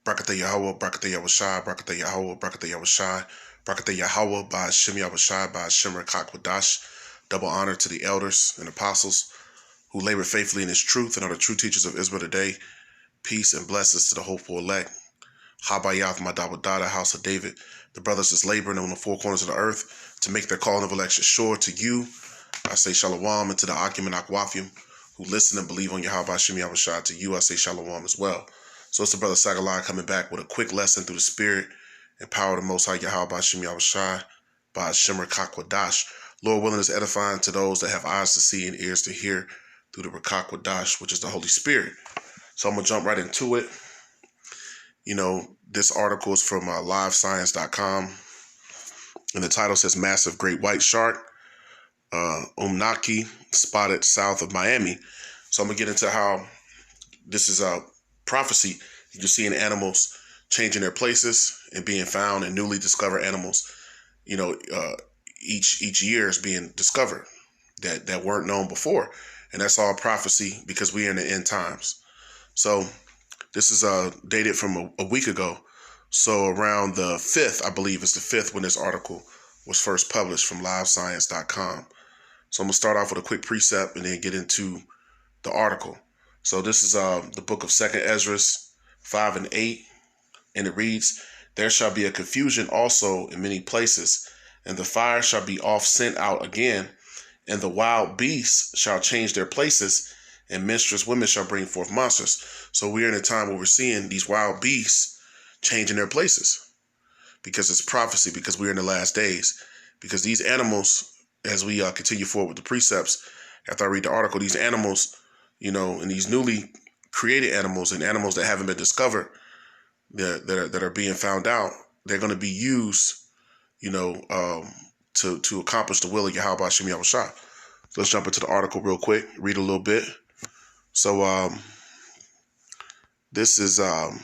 Brakatah Yahweh, Brakatah Yahushai, Brakatah Yahweh, Brakatah Yahushai, Brakatah Yahweh, by Hashem Yahushai, by Hashem Rakakwadash. Double honor to the elders and apostles who labor faithfully in his truth and are the true teachers of Israel today. Peace and blessings to the hopeful elect. Habayath Madawadada, house of David. The brothers is laboring on the four corners of the earth to make their calling of election sure. To you, I say shalom, and to the Akim and Akwafim who listen and believe on Yahweh Hashem Yahushai. To you, I say shalom as well. So it's the brother Sagalai coming back with a quick lesson through the spirit and power of the Most High Yahweh Hashem Yahushai by Hashem Rakakwadash. Lord willing, is edifying to those that have eyes to see and ears to hear through the Rakakwadash, which is the Holy Spirit. So I'm going to jump right into it. You know, this article is from livescience.com, and the title says Massive Great White Shark, Umnaki, spotted south of Miami. So I'm going to get into how this is a prophecy. You're seeing animals changing their places and being found, and newly discovered animals, you know, each year is being discovered that weren't known before. And that's all prophecy because we are in the end times. So this is dated from a week ago. So around the 5th, I believe it's the 5th when this article was first published from livescience.com. So I'm going to start off with a quick precept and then get into the article. So this is the book of 2nd Esdras 5 and 8. And it reads, "There shall be a confusion also in many places, and the fire shall be oft sent out again, and the wild beasts shall change their places, and menstruous women shall bring forth monsters." So we're in a time where we're seeing these wild beasts changing their places because it's prophecy, because we're in the last days. Because these animals, as we continue forward with the precepts, after I read the article, these animals, you know, and these newly created animals and animals that haven't been discovered, that are being found out, they're going to be used, you know, to accomplish the will of Yahweh Hashem Yahushai. So let's jump into the article real quick, read a little bit. So this is the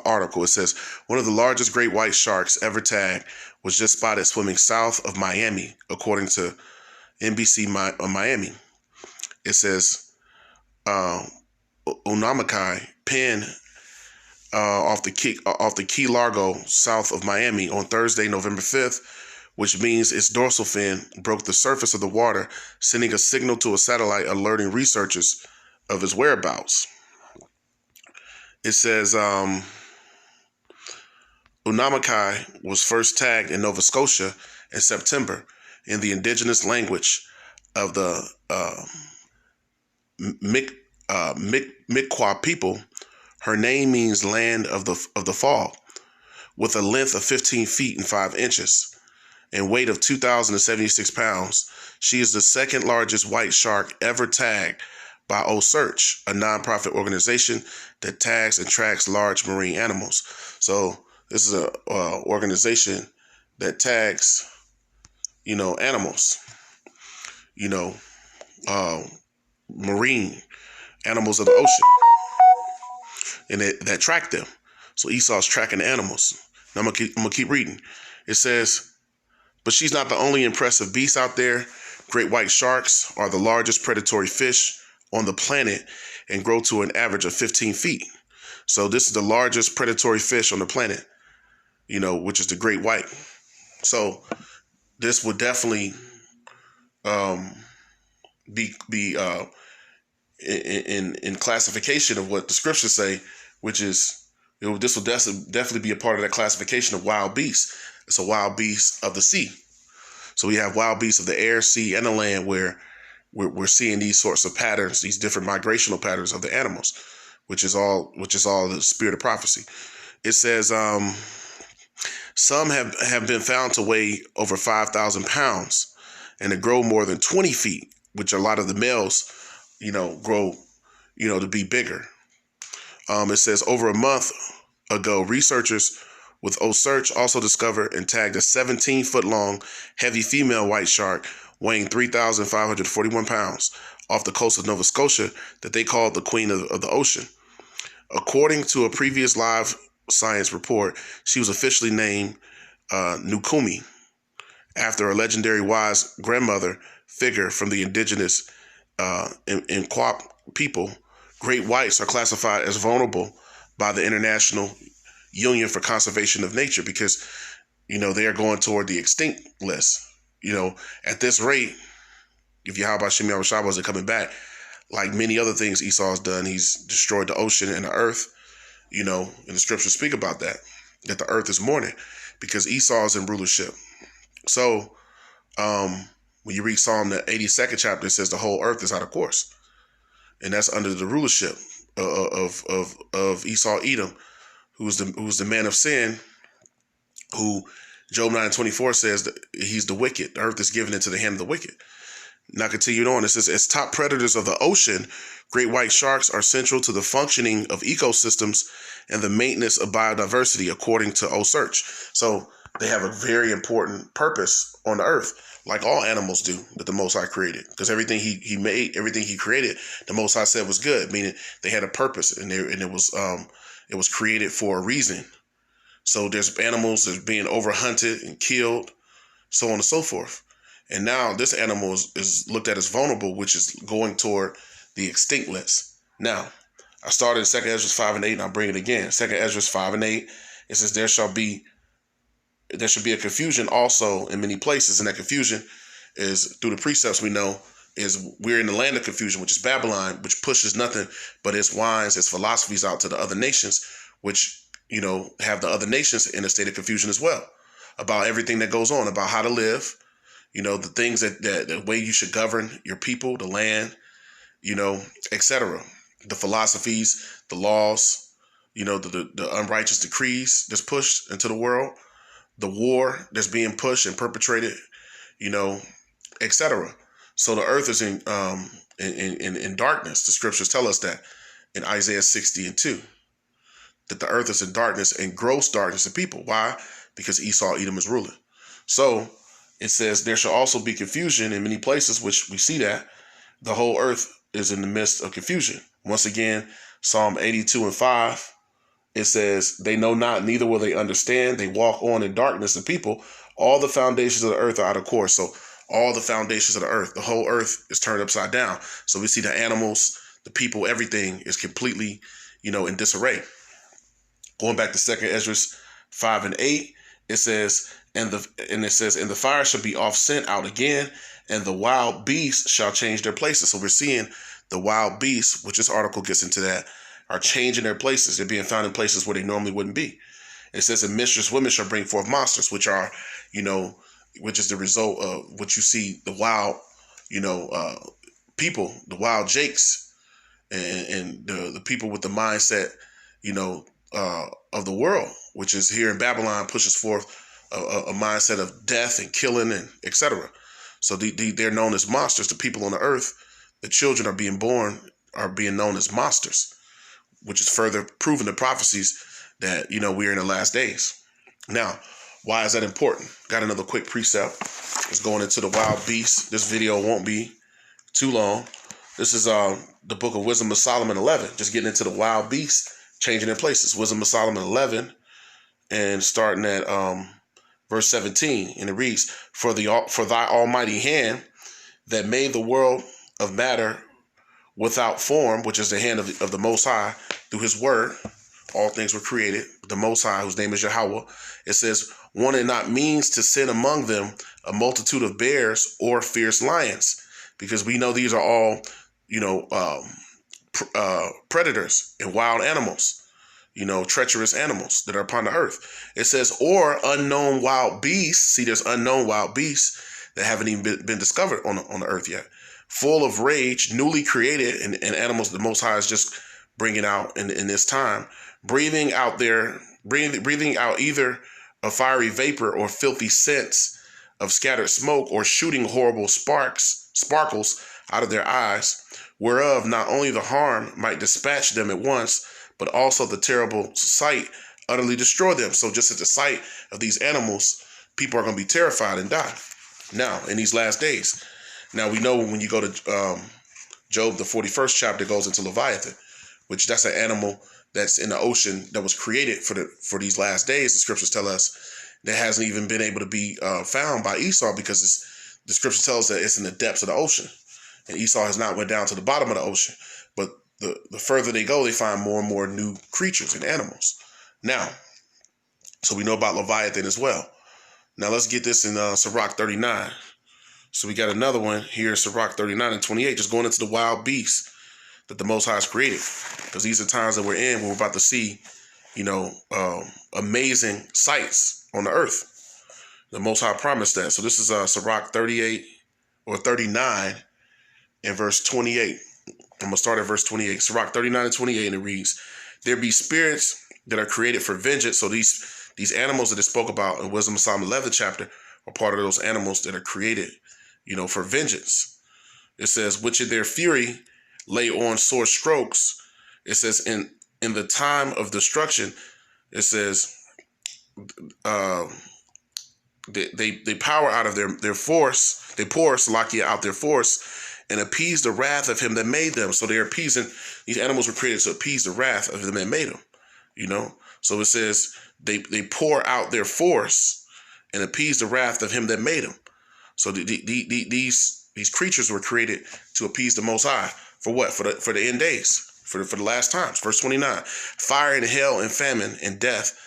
article. It says, one of the largest great white sharks ever tagged was just spotted swimming south of Miami, according to NBC Miami. It says, Unamakai pen off the Key Largo south of Miami on Thursday, November 5th, which means its dorsal fin broke the surface of the water, sending a signal to a satellite alerting researchers of its whereabouts. It says Unamakai was first tagged in Nova Scotia in September in the indigenous language of the Mi'kmaq people. Her name means land of the fall, with a length of 15 feet and 5 inches and weight of 2,076 pounds. She is the second largest white shark ever tagged by OSearch, a nonprofit organization that tags and tracks large marine animals. So this is a organization that tags, you know, animals, you know, marine animals of the ocean, and that track them. So Esau's tracking the animals. Now I'm gonna keep reading. It says, but she's not the only impressive beast out there. Great white sharks are the largest predatory fish on the planet and grow to an average of 15 feet. So this is the largest predatory fish on the planet, you know, which is the great white. So this would definitely be in classification of what the scriptures say, which is, this will definitely be a part of that classification of wild beasts. It's a wild beast of the sea. So we have wild beasts of the air, sea, and the land, where we're seeing these sorts of patterns, these different migrational patterns of the animals, which is all the spirit of prophecy. It says some have been found to weigh over 5,000 pounds and to grow more than 20 feet, which a lot of the males, you know, grow, you know, to be bigger. It says over a month ago, researchers with OSearch also discovered and tagged a 17-foot-long heavy female white shark weighing 3,541 pounds off the coast of Nova Scotia that they called the Queen of the Ocean. According to a previous live science report, she was officially named Nukumi, after a legendary wise grandmother figure from the indigenous Mi'kmaq people great whites are classified as vulnerable by the International Union for Conservation of Nature because, they are going toward the extinct list. At this rate, if Yahweh Shem Yahushua wasn't coming back, like many other things Esau has done, he's destroyed the ocean and the earth, and the scriptures speak about that the earth is mourning because Esau is in rulership. So when you read Psalm the 82nd chapter, it says the whole earth is out of course. And that's under the rulership of Esau Edom, who's the man of sin, who Job 9:24 says that he's the wicked. The earth is given into the hand of the wicked. Now continued on, it says, as top predators of the ocean, great white sharks are central to the functioning of ecosystems and the maintenance of biodiversity, according to OSearch. So they have a very important purpose on the earth, like all animals do, that the Most High created. Because everything he made, everything he created, the Most High said was good, meaning they had a purpose, and it was created for a reason. So there's animals that's being overhunted and killed, so on and so forth. And now this animal is looked at as vulnerable, which is going toward the extinct list. Now, I started in 2 Esdras 5 and 8, and I'll bring it again. 2 Esdras 5 and 8, it says, there should be a confusion also in many places. And that confusion is through the precepts we know is we're in the land of confusion, which is Babylon, which pushes nothing but its wines, its philosophies out to the other nations, which, have the other nations in a state of confusion as well about everything that goes on, about how to live, the things that the way you should govern your people, the land, etc. The philosophies, the laws, the unrighteous decrees that's pushed into the world, the war that's being pushed and perpetrated, etc. So the earth is in darkness. The scriptures tell us that in Isaiah 60:2, that the earth is in darkness and gross darkness of people. Why? Because Esau, Edom is ruling. So it says there shall also be confusion in many places, which we see that the whole earth is in the midst of confusion. Once again, Psalm 82:5, it says, they know not, neither will they understand. They walk on in darkness. The people, all the foundations of the earth are out of course. So all the foundations of the earth, the whole earth is turned upside down. So we see the animals, the people, everything is completely, in disarray. Going back to 2 Esdras 5 and 8, it says, and the fire shall be off sent out again, and the wild beasts shall change their places. So we're seeing the wild beasts, which this article gets into that, are changing their places. They're being found in places where they normally wouldn't be. It says, and mistress women shall bring forth monsters, which are, which is the result of what you see, the wild, people, the wild jakes, and the people with the mindset, of the world, which is here in Babylon, pushes forth a mindset of death and killing and etc. So they're known as monsters. The people on the earth, the children are being born, are being known as monsters, which is further proving the prophecies that, we're in the last days. Now, why is that important? Got another quick precept. It's going into the wild beasts. This video won't be too long. This is the book of Wisdom of Solomon 11, just getting into the wild beasts changing their places. Wisdom of Solomon 11, and starting at verse 17, and it reads, for thy almighty hand that made the world of matter without form, which is the hand of the Most High, through his word, all things were created, the Most High, whose name is Yahweh. It says, wanted not means to send among them a multitude of bears or fierce lions, because we know these are all, predators and wild animals, treacherous animals that are upon the earth. It says, or unknown wild beasts. See, there's unknown wild beasts that haven't even been discovered on the earth yet. Full of rage, newly created, and animals the Most High is just bringing out in this time, breathing out either a fiery vapor or filthy scents of scattered smoke, or shooting horrible sparkles out of their eyes, whereof not only the harm might dispatch them at once, but also the terrible sight utterly destroy them. So just at the sight of these animals, people are going to be terrified and die. Now, in these last days. Now, we know when you go to Job, the 41st chapter goes into Leviathan, which that's an animal that's in the ocean that was created for these last days. The scriptures tell us that hasn't even been able to be found by Esau, because the scripture tells us that it's in the depths of the ocean. And Esau has not went down to the bottom of the ocean. But the further they go, they find more and more new creatures and animals. Now, so we know about Leviathan as well. Now let's get this in Sirach 39. So we got another one here in Sirach 39 and 28, just going into the wild beasts that the Most High has created. Because these are times that we're in when we're about to see, amazing sights on the earth. The Most High promised that. So this is Sirach 38 or 39 and verse 28. I'm going to start at verse 28. Sirach 39 and 28, and it reads, there be spirits that are created for vengeance. So these animals that it spoke about in Wisdom of Solomon 11th chapter are part of those animals that are created, for vengeance. It says, which in their fury lay on sore strokes. It says, in the time of destruction, it says, they power out of their force. They pour Salakia out their force and appease the wrath of him that made them. So they're appeasing, these animals were created to appease the wrath of him that made them, So it says they pour out their force and appease the wrath of him that made them. So these creatures were created to appease the Most High for what? For the end days, for the last times. Verse 29, fire and hail and famine and death.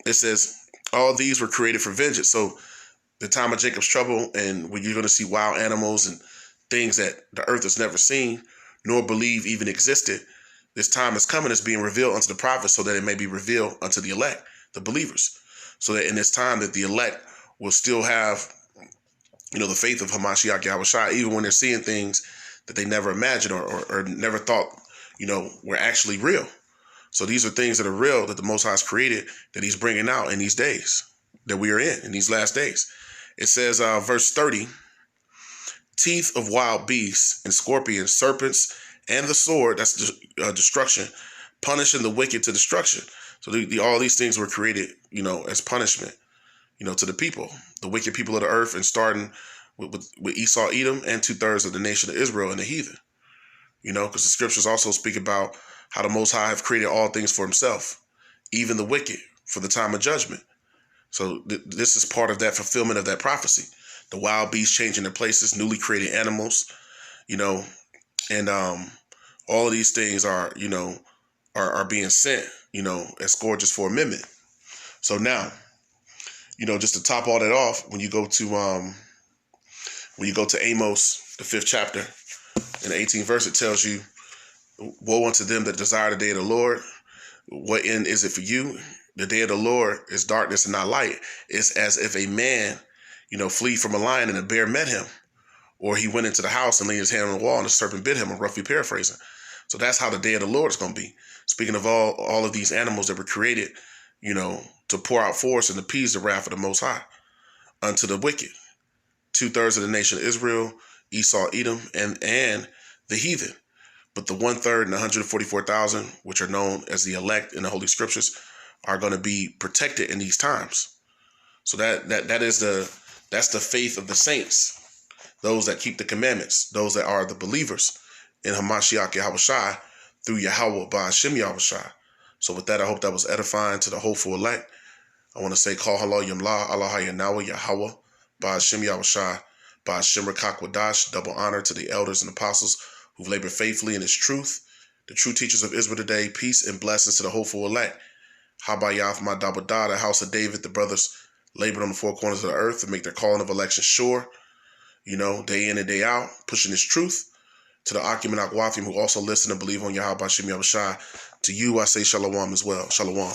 It says all these were created for vengeance. So the time of Jacob's trouble, and when you're going to see wild animals and things that the earth has never seen, nor believe even existed, this time is coming, it's being revealed unto the prophets so that it may be revealed unto the elect, the believers. So that in this time that the elect will still have, the faith of Hamashiach Yahushua, even when they're seeing things that they never imagined or never thought, were actually real. So these are things that are real that the Most High has created, that he's bringing out in these days that we are in these last days. It says, verse 30, teeth of wild beasts and scorpions, serpents, and the sword, that's destruction, punishing the wicked to destruction. So all these things were created, as punishment, to the people, the wicked people of the earth, and starting with Esau, Edom, and 2/3 of the nation of Israel and the heathen, because the scriptures also speak about how the Most High have created all things for himself, even the wicked, for the time of judgment. So this is part of that fulfillment of that prophecy. The wild beasts changing their places, newly created animals, and all of these things are, are being sent, as scourges for amendment. So now, just to top all that off, when you go to Amos, the 5th chapter, in the 18th verse, it tells you, woe unto them that desire the day of the Lord. What end is it for you? The day of the Lord is darkness and not light. It's as if a man, flee from a lion and a bear met him, or he went into the house and laid his hand on the wall and a serpent bit him. I'm roughly paraphrasing. So that's how the day of the Lord is going to be. Speaking of all of these animals that were created, to pour out force and appease the wrath of the Most High unto the wicked. 2/3 of the nation of Israel, Esau, Edom, and the heathen. But the 1/3 and 144,000, which are known as the elect in the Holy Scriptures, are going to be protected in these times. So that's the faith of the saints, those that keep the commandments, those that are the believers in Hamashiach Yahushua through Yahweh Ba'ashem Yahushua. So with that, I hope that was edifying to the hopeful elect. I want to say, Call Halal Yamla, Allah Hayanawa, Yahweh Ba'ashem Yahushua, Ba'ashem Rakak Wadash, double honor to the elders and apostles who've labored faithfully in his truth, the true teachers of Israel today. Peace and blessings to the hopeful elect. Habayath Madabadah, the house of David, the brothers labored on the four corners of the earth to make their calling of election sure, day in and day out, pushing his truth. To the Akim and Akwafim who also listen and believe on Yahweh Ba'ashem Yahushua. To you, I say shalom as well. Shalom.